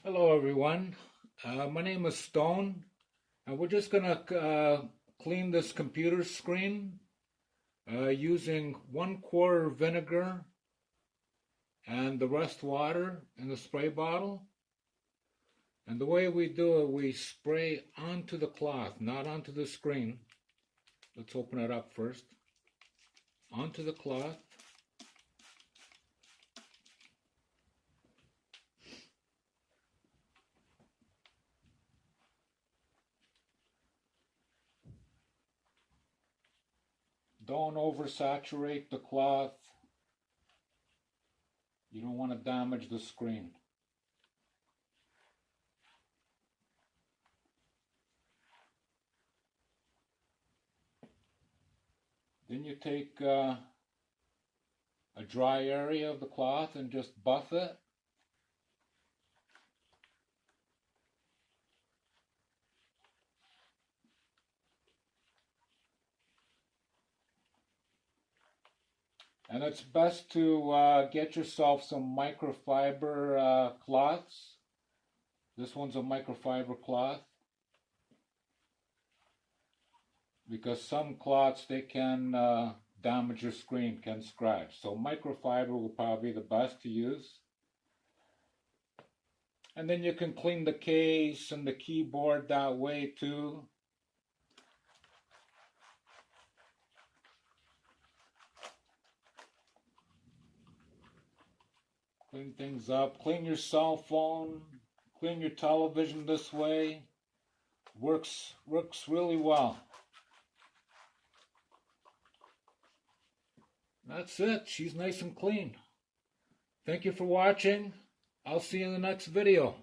Hello everyone, my name is Stone and we're just going to clean this computer screen using 1/4 vinegar and the rest water in the spray bottle. And the way we do it, we spray onto the cloth, not onto the screen. Let's open it up first. Onto the cloth. Don't oversaturate the cloth. You don't want to damage the screen. Then you take a dry area of the cloth and just buff it. And it's best to get yourself some microfiber cloths. This one's a microfiber cloth, because some cloths, they can damage your screen, can scratch. So microfiber will probably be the best to use. And then you can clean the case and the keyboard that way too. Clean things up. Clean your cell phone. Clean your television this way. Works really well. That's it. She's nice and clean. Thank you for watching. I'll see you in the next video.